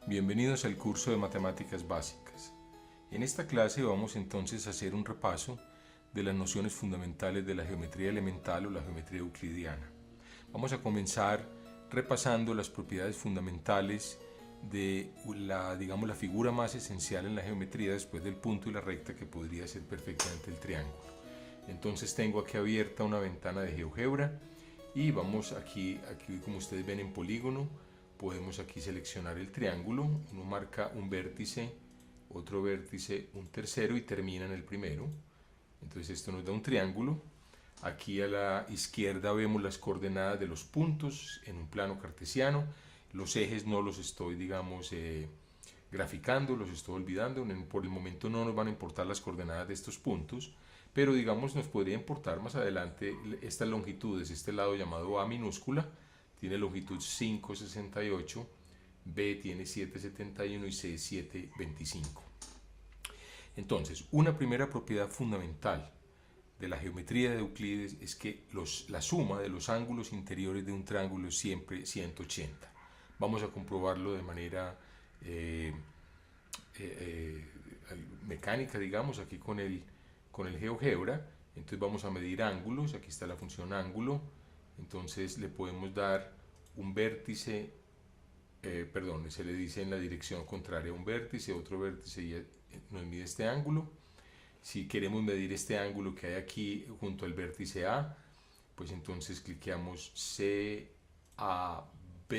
Bienvenidos al curso de Matemáticas Básicas. En esta clase vamos entonces a hacer un repaso de las nociones fundamentales de la geometría elemental o la geometría euclidiana. Vamos a comenzar repasando las propiedades fundamentales de la figura más esencial en la geometría después del punto y la recta, que podría ser perfectamente el triángulo. Entonces tengo aquí abierta una ventana de GeoGebra y vamos aquí como ustedes ven en polígono, podemos aquí seleccionar el triángulo. Uno marca un vértice, otro vértice, un tercero y termina en el primero. Entonces esto nos da un triángulo. Aquí a la izquierda vemos las coordenadas de los puntos en un plano cartesiano. Los ejes no los estoy, graficando, los estoy olvidando. Por el momento no nos van a importar las coordenadas de estos puntos, pero nos podría importar más adelante estas longitudes. Este lado llamado A minúscula tiene longitud 5,68, B tiene 7,71 y C 7,25. Entonces, una primera propiedad fundamental de la geometría de Euclides es que la suma de los ángulos interiores de un triángulo es siempre 180. Vamos a comprobarlo de manera mecánica, digamos, aquí con el GeoGebra. Entonces vamos a medir ángulos. Aquí está la función ángulo. Entonces le podemos dar un vértice, se le dice en la dirección contraria un vértice, otro vértice, y nos mide este ángulo. Si queremos medir este ángulo que hay aquí junto al vértice A, pues entonces cliqueamos CAB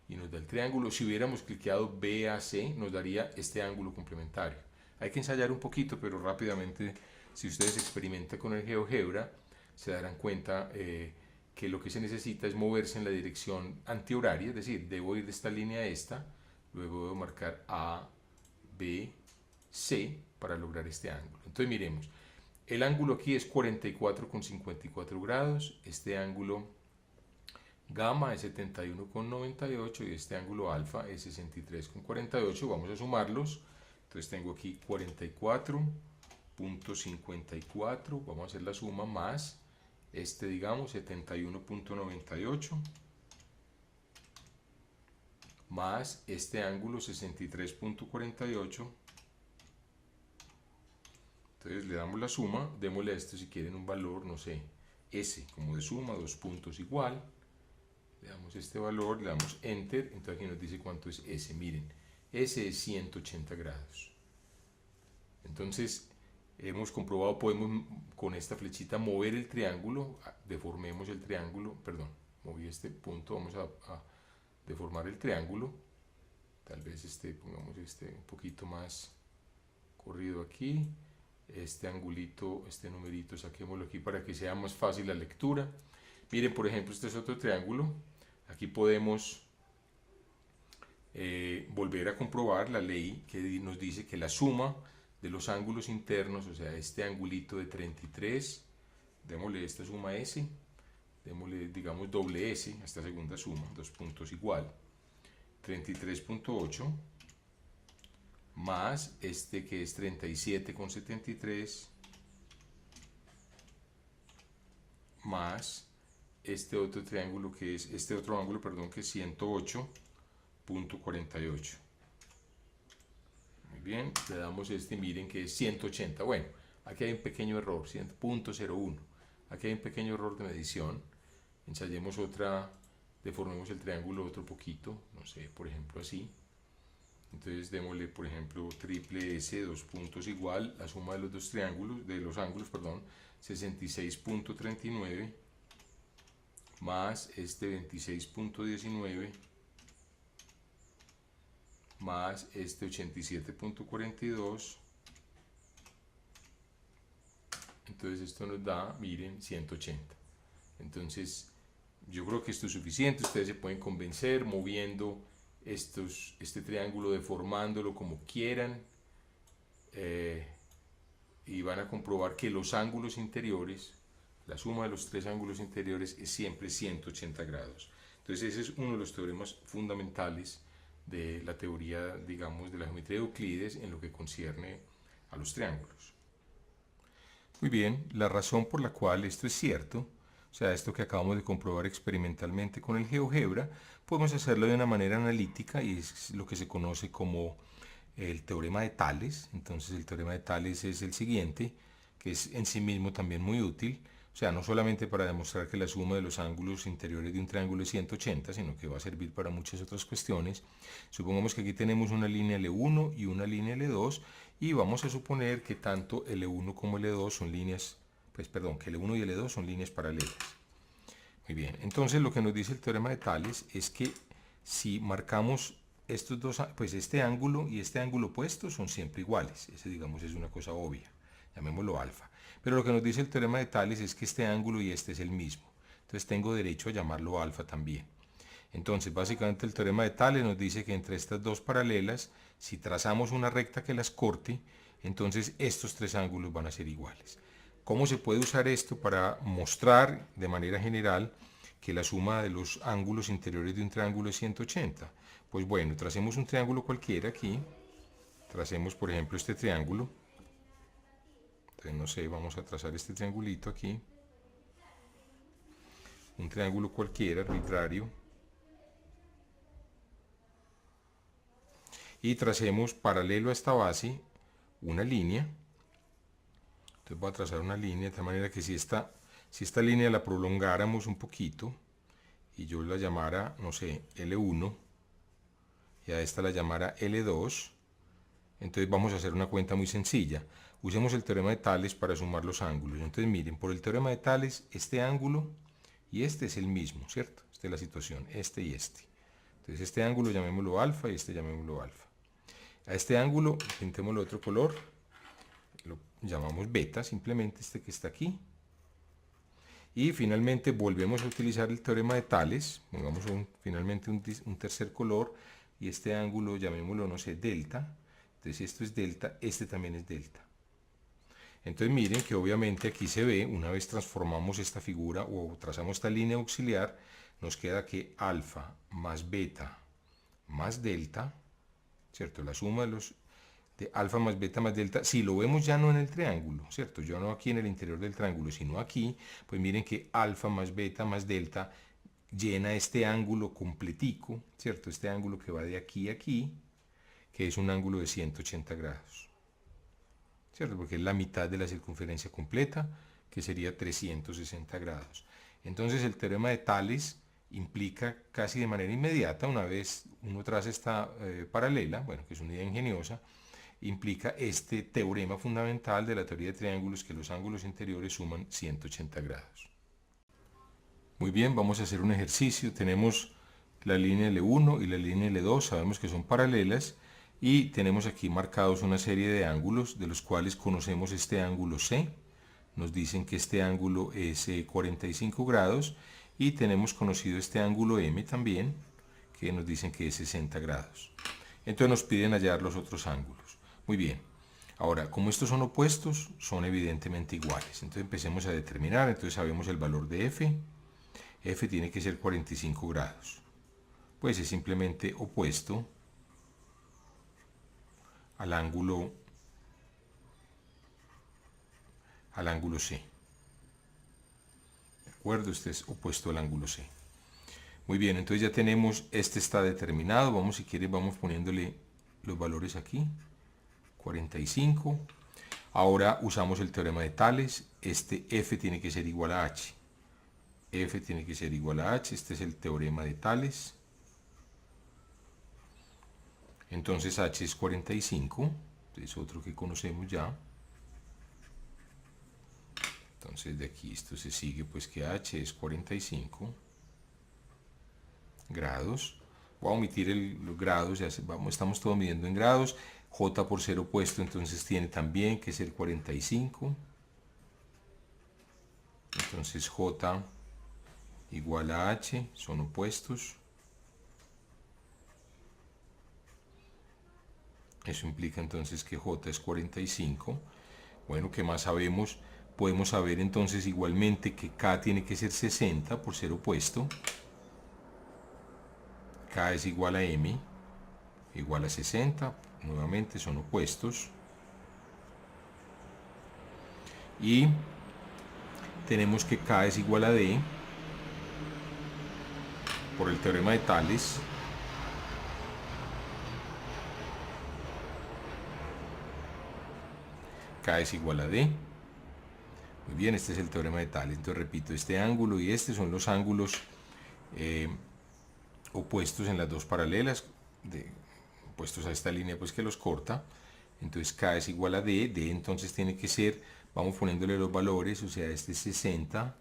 y nos da el triángulo. Si hubiéramos cliqueado BAC, nos daría este ángulo complementario. Hay que ensayar un poquito, pero rápidamente, si ustedes experimentan con el GeoGebra, se darán cuenta que lo que se necesita es moverse en la dirección antihoraria, es decir, debo ir de esta línea a esta, luego debo marcar A, B, C para lograr este ángulo. Entonces miremos, el ángulo aquí es 44,54 grados, este ángulo gamma es 71,98 y este ángulo alfa es 63,48. Vamos a sumarlos. Entonces tengo aquí 44,54, vamos a hacer la suma, más 71,98 más este ángulo 63,48. Entonces le damos la suma, démosle a esto si quieren un valor, no sé, S como de suma, dos puntos igual, le damos este valor, le damos enter. Entonces aquí nos dice cuánto es S. Miren, S es 180 grados. Entonces hemos comprobado, podemos con esta flechita mover el triángulo, deformemos el triángulo, perdón, moví este punto, vamos a deformar el triángulo, tal vez pongamos un poquito más corrido aquí, este angulito, este numerito, saquémoslo aquí para que sea más fácil la lectura. Miren, por ejemplo, este es otro triángulo. Aquí podemos volver a comprobar la ley que nos dice que la suma de los ángulos internos, o sea, este angulito de 33, démosle esta suma S, démosle, digamos, doble S a esta segunda suma, dos puntos igual, 33,8, más este que es 37,73, más este otro triángulo que es, otro ángulo, perdón, que es 108,48. Muy bien, le damos miren que es 180. Bueno, aquí hay un pequeño error, 100,01. Aquí hay un pequeño error de medición. Ensayemos otra, deformemos el triángulo otro poquito, no sé, por ejemplo así. Entonces démosle, por ejemplo, triple S, dos puntos igual, la suma de los dos triángulos, de los ángulos, perdón, 66,39 más este 26,19 más este 87,42. Entonces esto nos da, miren, 180. Entonces yo creo que esto es suficiente. Ustedes se pueden convencer moviendo este triángulo, deformándolo como quieran, y van a comprobar que los ángulos interiores, la suma de los tres ángulos interiores es siempre 180 grados. Entonces ese es uno de los teoremas fundamentales de la teoría, digamos, de la geometría de Euclides en lo que concierne a los triángulos. Muy bien, la razón por la cual esto es cierto o sea, esto que acabamos de comprobar experimentalmente con el GeoGebra, podemos hacerlo de una manera analítica y es lo que se conoce como el teorema de Tales. Entonces el teorema de Tales es el siguiente, que es en sí mismo también muy útil, o sea, no solamente para demostrar que la suma de los ángulos interiores de un triángulo es 180, sino que va a servir para muchas otras cuestiones. Supongamos que aquí tenemos una línea L1 y una línea L2 y vamos a suponer que tanto L1 como L2 son líneas, pues perdón, que L1 y L2 son líneas paralelas. Muy bien, entonces lo que nos dice el teorema de Tales es que si marcamos estos dos, pues este ángulo y este ángulo opuesto son siempre iguales. Ese, digamos, es una cosa obvia, llamémoslo alfa. Pero lo que nos dice el teorema de Tales es que este ángulo y este es el mismo. Entonces tengo derecho a llamarlo alfa también. Entonces, básicamente el teorema de Tales nos dice que entre estas dos paralelas, si trazamos una recta que las corte, entonces estos tres ángulos van a ser iguales. ¿Cómo se puede usar esto para mostrar de manera general que la suma de los ángulos interiores de un triángulo es 180? Pues bueno, tracemos un triángulo cualquiera aquí. Tracemos, por ejemplo, este triángulo. Entonces, no sé, vamos a trazar este triangulito aquí. Un triángulo cualquiera, arbitrario. Y tracemos paralelo a esta base una línea. Entonces voy a trazar una línea de tal manera que si esta línea la prolongáramos un poquito y yo la llamara, no sé, L1 y a esta la llamara L2, entonces vamos a hacer una cuenta muy sencilla. Usemos el teorema de Tales para sumar los ángulos. Entonces miren, por el teorema de Tales, este ángulo y este es el mismo, ¿cierto? Esta es la situación, este y este. Entonces este ángulo llamémoslo alfa y este llamémoslo alfa. A este ángulo pintémoslo de otro color, lo llamamos beta, simplemente este que está aquí. Y finalmente volvemos a utilizar el teorema de Tales, pongamos finalmente un tercer color, y este ángulo llamémoslo, no sé, delta. Entonces si esto es delta, este también es delta. Entonces miren que obviamente aquí se ve, una vez transformamos esta figura o trazamos esta línea auxiliar, nos queda que alfa más beta más delta, ¿cierto? La suma de alfa más beta más delta, si lo vemos ya no en el triángulo, ¿cierto? Ya no aquí en el interior del triángulo, sino aquí, pues miren que alfa más beta más delta llena este ángulo completico, ¿cierto? Este ángulo que va de aquí a aquí, que es un ángulo de 180 grados, ¿cierto? Porque es la mitad de la circunferencia completa, que sería 360 grados. Entonces el teorema de Tales implica casi de manera inmediata, una vez uno traza esta paralela, bueno, que es una idea ingeniosa, implica este teorema fundamental de la teoría de triángulos, que los ángulos interiores suman 180 grados. Muy bien, vamos a hacer un ejercicio. Tenemos la línea L1 y la línea L2, sabemos que son paralelas, y tenemos aquí marcados una serie de ángulos, de los cuales conocemos este ángulo C. Nos dicen que este ángulo es 45 grados, y tenemos conocido este ángulo M también, que nos dicen que es 60 grados. Entonces nos piden hallar los otros ángulos. Muy bien. Ahora, como estos son opuestos, son evidentemente iguales. Entonces empecemos a determinar. Entonces sabemos el valor de F. F tiene que ser 45 grados. Pues es simplemente opuesto al ángulo C. ¿De acuerdo? Este es opuesto al ángulo C. Muy bien, entonces ya tenemos, este está determinado. Vamos, si quieres, vamos poniéndole los valores aquí. 45. Ahora usamos el teorema de Tales. Este F tiene que ser igual a H. F tiene que ser igual a H. Este es el teorema de Tales. Entonces H es 45. Es otro que conocemos ya. Entonces de aquí esto se sigue, pues, que H es 45 grados. Voy a omitir los grados, ya estamos todo midiendo en grados. J por ser opuesto, entonces tiene también que ser 45. Entonces J igual a H, son opuestos. Eso implica entonces que J es 45. Bueno, ¿qué más sabemos? Podemos saber entonces igualmente que K tiene que ser 60 por ser opuesto. K es igual a M, igual a 60. Nuevamente son opuestos. Y tenemos que K es igual a D por el teorema de Tales. K es igual a D. Muy bien, este es el teorema de Tales. Entonces repito, este ángulo y este son los ángulos opuestos en las dos paralelas, opuestos a esta línea pues que los corta. Entonces K es igual a D. D entonces tiene que ser, vamos poniéndole los valores, o sea, este es 60,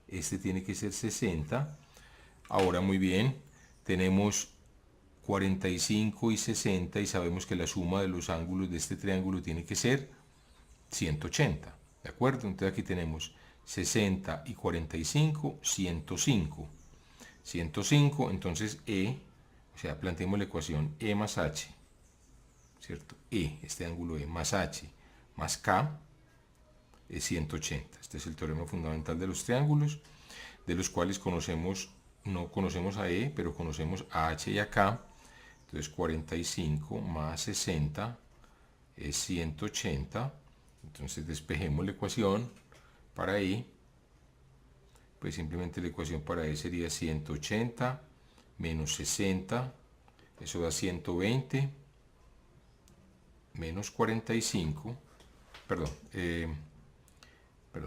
este tiene que ser 60. Ahora muy bien, tenemos 45 y 60 y sabemos que la suma de los ángulos de este triángulo tiene que ser 180, ¿de acuerdo? Entonces aquí tenemos 60 y 45, 105. 105, entonces E, o sea, planteemos la ecuación E más H, ¿cierto? E, este ángulo E más H más K es 180. Este es el teorema fundamental de los triángulos, de los cuales conocemos, no conocemos a E, pero conocemos a H y a K. Entonces 45 más 60 es 180. Entonces despejemos la ecuación para E. Pues simplemente la ecuación para E sería 180 menos 60, eso da 120, menos 45, perdón,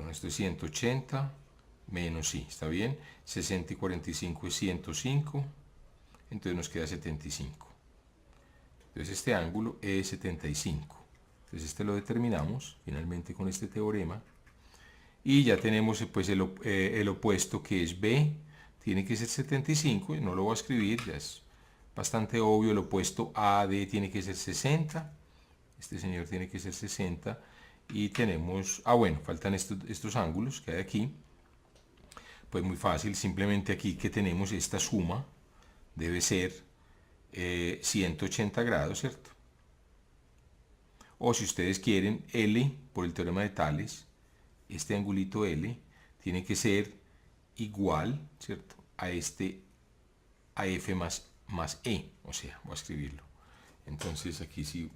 esto es 180, menos, sí, está bien, 60 y 45 es 105, entonces nos queda 75. Entonces este ángulo es 75. Entonces este lo determinamos finalmente con este teorema. Y ya tenemos pues el opuesto que es B, tiene que ser 75, no lo voy a escribir, ya es bastante obvio. El opuesto AD tiene que ser 60, este señor tiene que ser 60, y tenemos, bueno, faltan estos ángulos que hay aquí. Pues muy fácil, simplemente aquí que tenemos esta suma, debe ser 180 grados, ¿cierto? O si ustedes quieren, L, por el teorema de Tales, este angulito L tiene que ser igual, ¿cierto?, a F más E, o sea, voy a escribirlo. Entonces aquí si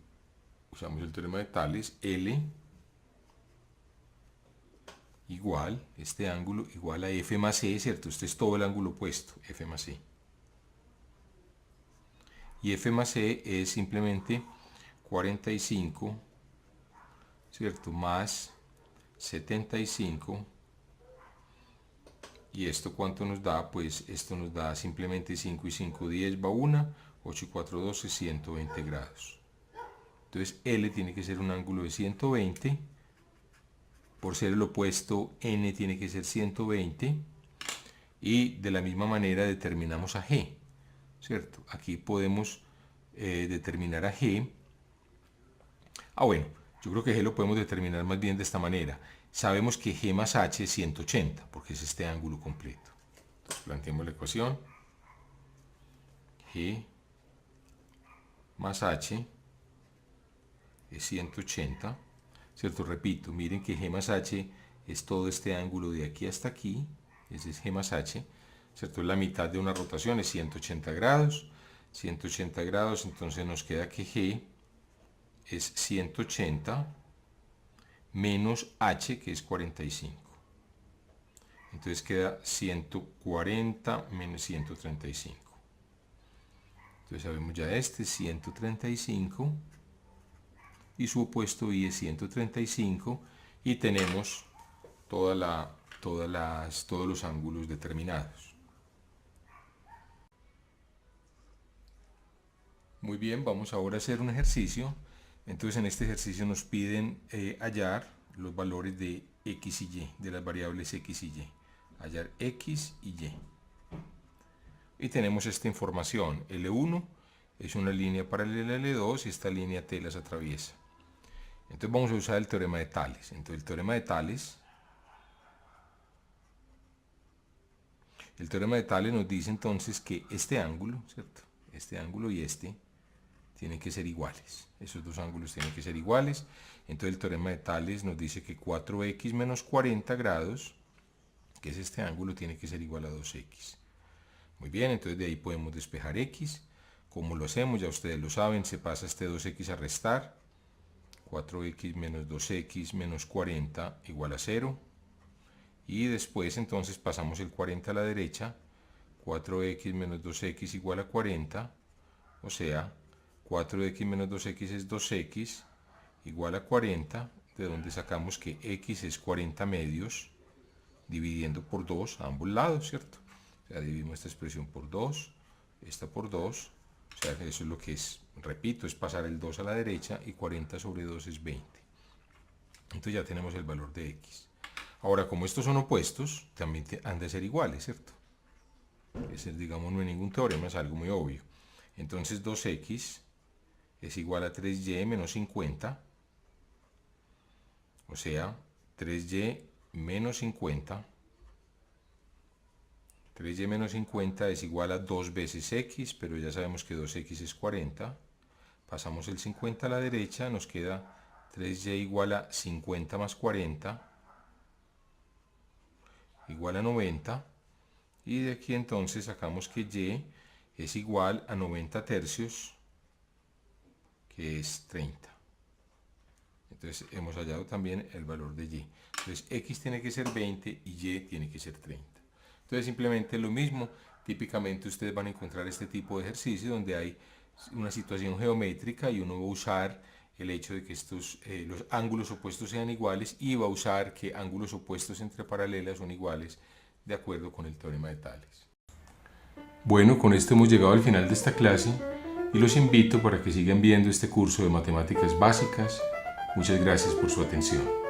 usamos el teorema de Tales, L igual, este ángulo igual a F más E, ¿cierto? Este es todo el ángulo opuesto, F más E. Y F más E es simplemente 45, ¿cierto?, más 75, y esto cuánto nos da, pues esto nos da simplemente 5 y 5, 10, va 1, 8 y 4, 12, 120 grados. Entonces L tiene que ser un ángulo de 120, por ser el opuesto N tiene que ser 120, y de la misma manera determinamos a G, ¿cierto? Aquí podemos determinar a G. Bueno, yo creo que G lo podemos determinar más bien de esta manera. Sabemos que G más H es 180, porque es este ángulo completo. Entonces planteemos la ecuación. G más H es 180, ¿cierto? Repito, miren que G más H es todo este ángulo de aquí hasta aquí. Ese es G más H, ¿cierto? La mitad de una rotación es 180 grados. 180 grados, entonces nos queda que G es 180 menos H, que es 45. Entonces queda 140 menos 135. Entonces sabemos ya este 135 y su opuesto I es 135, y tenemos todos los ángulos determinados. Muy bien, vamos ahora a hacer un ejercicio. Entonces en este ejercicio nos piden hallar los valores de X y Y, de las variables X y Y. Hallar X y Y. Y tenemos esta información. L1 es una línea paralela a L2 y esta línea T las atraviesa. Entonces vamos a usar el teorema de Tales. Entonces el teorema de Tales nos dice entonces que este ángulo, ¿cierto?, este ángulo y este tienen que ser iguales. Esos dos ángulos tienen que ser iguales. Entonces el teorema de Tales nos dice que 4x menos 40 grados, que es este ángulo, tiene que ser igual a 2x. Muy bien, entonces de ahí podemos despejar x. ¿Cómo lo hacemos? Ya ustedes lo saben, se pasa este 2x a restar. 4x menos 2x menos 40 igual a 0. y después entonces pasamos el 40 a la derecha, 4x menos 2x igual a 40, o sea, 4x menos 2x es 2x igual a 40, de donde sacamos que x es 40 medios, dividiendo por 2 a ambos lados, ¿cierto? O sea, dividimos esta expresión por 2, esta por 2, o sea, eso es lo que es, repito, es pasar el 2 a la derecha y 40 sobre 2 es 20. Entonces ya tenemos el valor de x. Ahora, como estos son opuestos, también han de ser iguales, ¿cierto? Ese, digamos, no hay ningún teorema, es algo muy obvio. Entonces 2x es igual a 3y menos 50, o sea, 3y menos 50. 3y menos 50 es igual a 2 veces x, pero ya sabemos que 2x es 40. Pasamos el 50 a la derecha, nos queda 3y igual a 50 más 40, igual a 90. Y de aquí entonces sacamos que y es igual a 90 tercios, que es 30. Entonces hemos hallado también el valor de y. Entonces x tiene que ser 20 y y tiene que ser 30. Entonces simplemente lo mismo, típicamente ustedes van a encontrar este tipo de ejercicio donde hay una situación geométrica y uno va a usar el hecho de que los ángulos opuestos sean iguales y va a usar que ángulos opuestos entre paralelas son iguales de acuerdo con el teorema de Tales. Bueno, con esto hemos llegado al final de esta clase y los invito para que sigan viendo este curso de matemáticas básicas. Muchas gracias por su atención.